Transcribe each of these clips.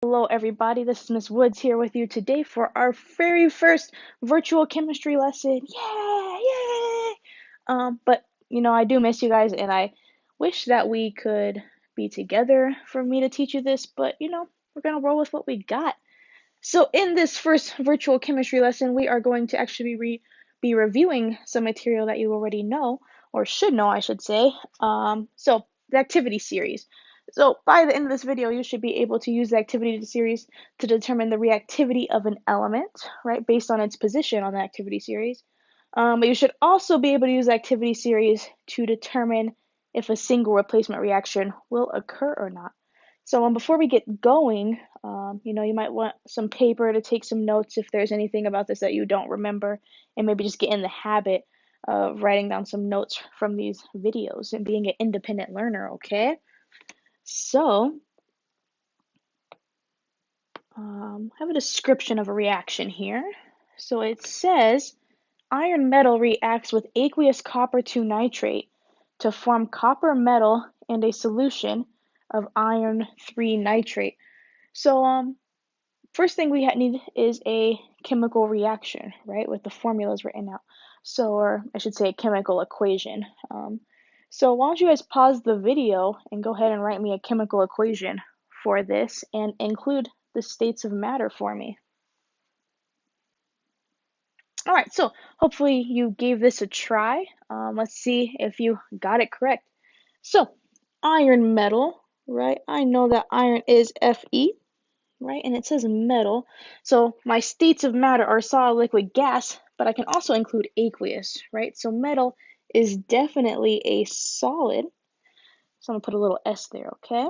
Hello everybody, this is Miss Woods here with you today for our very first virtual chemistry lesson. Yay! But I do miss you guys and I wish that we could be together for me to teach you this, but we're gonna roll with what we got. So in this first virtual chemistry lesson, we are going to actually be reviewing some material that you already know, or should know, I should say. So the activity series. So by the end of this video, you should be able to use the activity series to determine the reactivity of an element, right, based on its position on the activity series. But you should also be able to use the activity series to determine if a single replacement reaction will occur or not. So before we get going, you might want some paper to take some notes if there's anything about this that you don't remember, and maybe just get in the habit of writing down some notes from these videos and being an independent learner, okay? So, I have a description of a reaction here. So it says, iron metal reacts with aqueous copper 2 nitrate to form copper metal and a solution of iron 3 nitrate. So, first thing we need is a chemical reaction, right, with the formulas written out. So, or I should say a chemical equation. So why don't you guys pause the video and go ahead and write me a chemical equation for this and include the states of matter for me. All right, so hopefully you gave this a try. Let's see if you got it correct. So iron metal, right? I know that iron is Fe, right? And it says metal. So my states of matter are solid, liquid, gas, but I can also include aqueous, right? So metal is definitely a solid. So I'm gonna put a little S there, okay?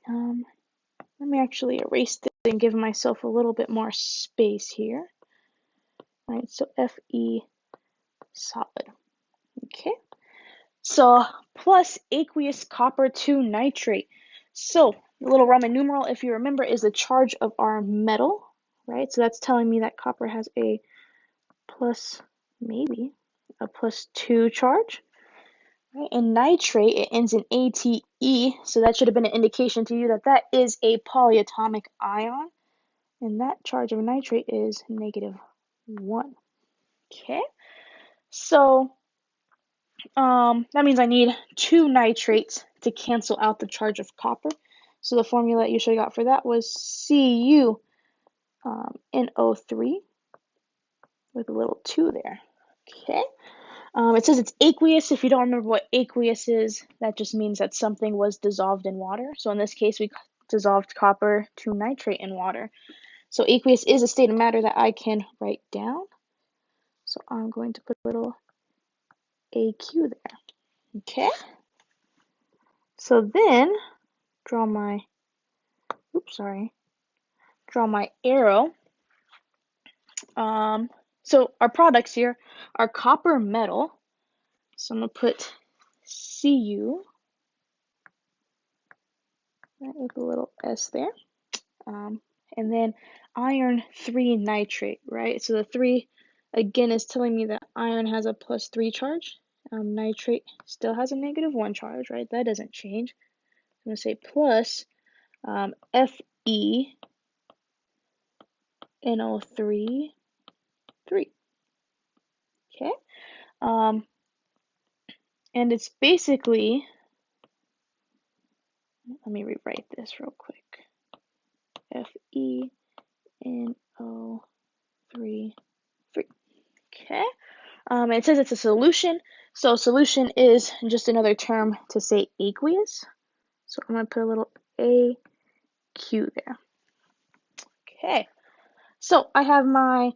Let me actually erase this and give myself a little bit more space here. All right, so Fe solid, okay? So plus aqueous copper 2 nitrate. So the little Roman numeral, if you remember, is the charge of our metal, right? So that's telling me that copper has a plus, maybe, a plus 2 charge. Right? And nitrate, it ends in ATE, so that should have been an indication to you that that is a polyatomic ion. And that charge of nitrate is -1. Okay, so that means I need 2 nitrates to cancel out the charge of copper. So the formula that you should have got for that was CuNO3 with a little 2 there. Okay. It says it's aqueous. If you don't remember what aqueous is, that just means that something was dissolved in water. So in this case, we dissolved copper 2 nitrate in water. So aqueous is a state of matter that I can write down. So I'm going to put a little AQ there. Okay. So then draw my arrow. So our products here are copper metal. So I'm gonna put Cu, right, with a little S there. And then iron 3 nitrate, right? So the 3 again is telling me that iron has a plus 3 charge. Nitrate still has a -1 charge, right? That doesn't change. I'm going to say plus Fe NO3 3. Okay. And it's basically, let me rewrite this real quick. Fe NO3 3. Okay. It says it's a solution. So solution is just another term to say aqueous. So I'm going to put a little AQ there. Okay. So I have my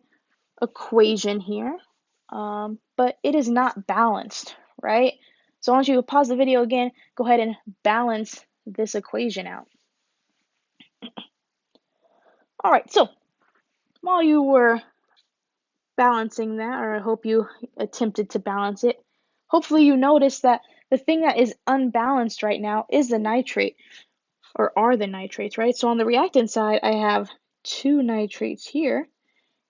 equation here, but it is not balanced, right? So I want you to pause the video again, go ahead and balance this equation out. All right, so while you were balancing that, or I hope you attempted to balance it, hopefully you noticed that the thing that is unbalanced right now is the nitrate, or are the nitrates, right? So on the reactant side, I have 2 nitrates here,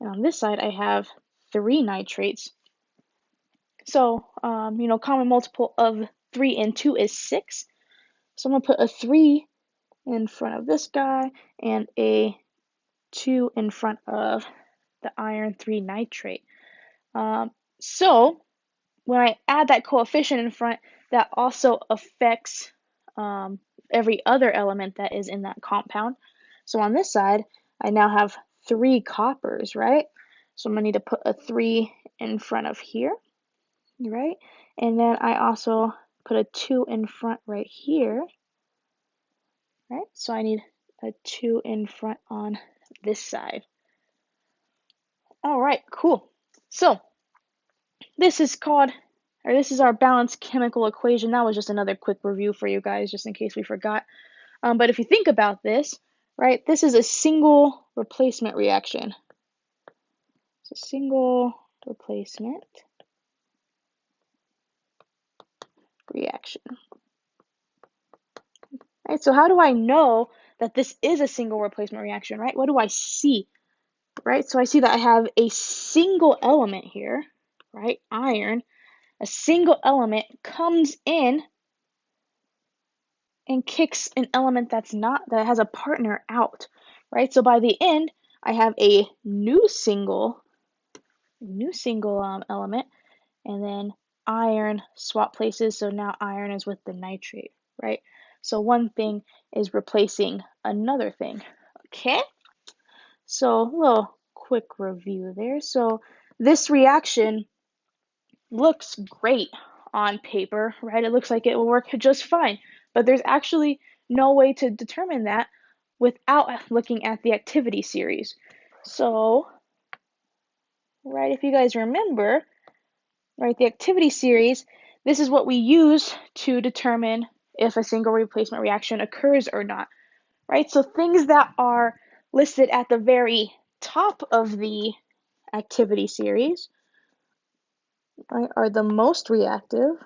and on this side, I have 3 nitrates. So, common multiple of 3 and 2 is 6. So I'm going to put a 3 in front of this guy and a 2 in front of the iron 3 nitrate. So when I add that coefficient in front, that also affects every other element that is in that compound. So on this side, I now have 3 coppers, right? So I'm going to need to put a 3 in front of here, right? And then I also put a 2 in front right here, right? So I need a 2 in front on this side. All right, cool. So this is our balanced chemical equation. That was just another quick review for you guys, just in case we forgot. But if you think about this, right, this is a single replacement reaction. It's a single replacement reaction. Right, so how do I know that this is a single replacement reaction, right? What do I see? Right, so I see that I have a single element here, right, iron. A single element comes in and kicks an element that has a partner out, right? So by the end, I have a new single element, and then iron swap places. So now iron is with the nitrate, right? So one thing is replacing another thing. Okay. So a little quick review there. So this reaction looks great on paper, right? It looks like it will work just fine, but there's actually no way to determine that without looking at the activity series. So, right, if you guys remember, right, the activity series, this is what we use to determine if a single replacement reaction occurs or not, right? So things that are listed at the very top of the activity series, right, are the most reactive.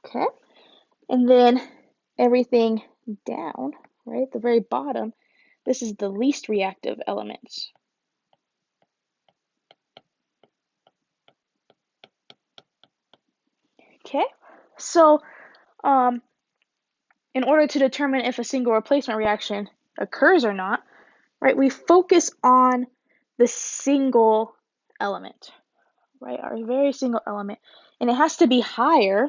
Okay, and then everything down, right, the very bottom, this is the least reactive elements. Okay, so in order to determine if a single replacement reaction occurs or not, right, we focus on the single element, right, our very single element, and it has to be higher,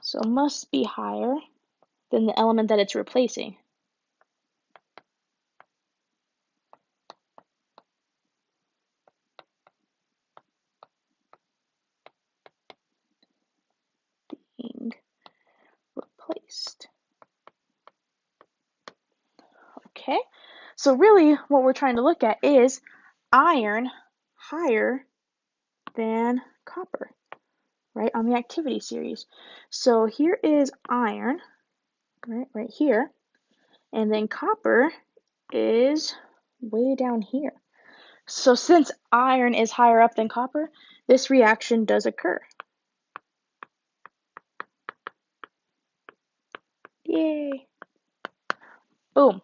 so it must be higher than the element that it's replacing. Being replaced. Okay, so really what we're trying to look at is iron higher than copper, right, on the activity series. So here is iron, right here, and then copper is way down here. So since iron is higher up than copper, this reaction does occur. Yay! Boom.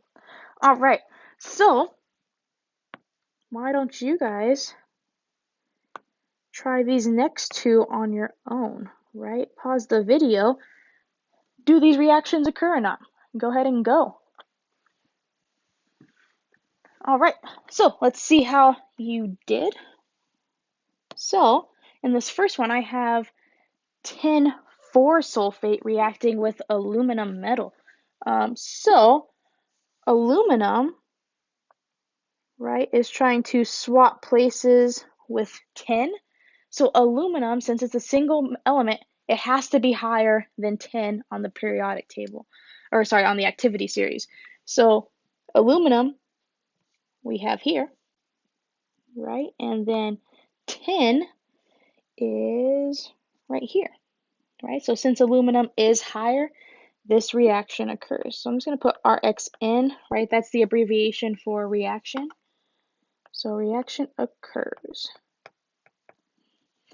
All right, so why don't you guys try these next two on your own, right? Pause the video. Do these reactions occur or not? Go ahead and go. All right, so let's see how you did. So in this first one, I have tin 4-sulfate reacting with aluminum metal. So aluminum, right, is trying to swap places with tin. So aluminum, since it's a single element, it has to be higher than tin on the periodic table, or sorry, on the activity series. So aluminum we have here, right? And then tin is right here, right? So since aluminum is higher, this reaction occurs. So I'm just going to put RXN, right? That's the abbreviation for reaction. So reaction occurs.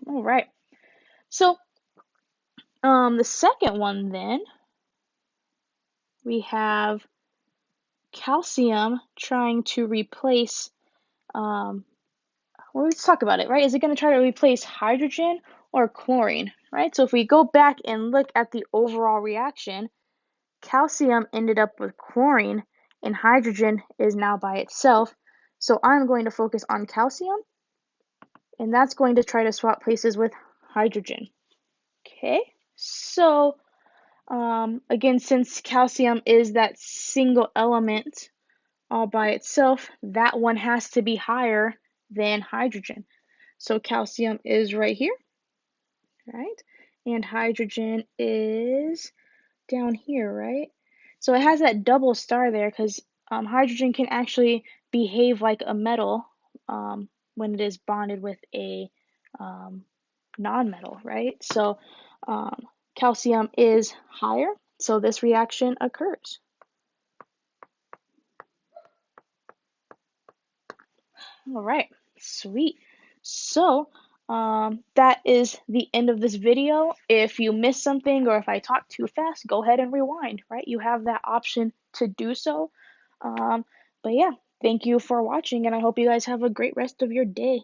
All right. So the second one then, we have calcium trying to replace well, let's talk about it, right? Is it going to try to replace hydrogen or chlorine, right? So if we go back and look at the overall reaction, calcium ended up with chlorine and hydrogen is now by itself. So I'm going to focus on calcium, and that's going to try to swap places with hydrogen. Okay, so again, since calcium is that single element all by itself, that one has to be higher than hydrogen. So calcium is right here, right? And hydrogen is down here, right? So it has that double star there because hydrogen can actually behave like a metal when it is bonded with a um, non-metal, right? So calcium is higher, so this reaction occurs. All right, sweet. So that is the end of this video. If you missed something or if I talk too fast, go ahead and rewind, right? You have that option to do so. But yeah, thank you for watching, and I hope you guys have a great rest of your day.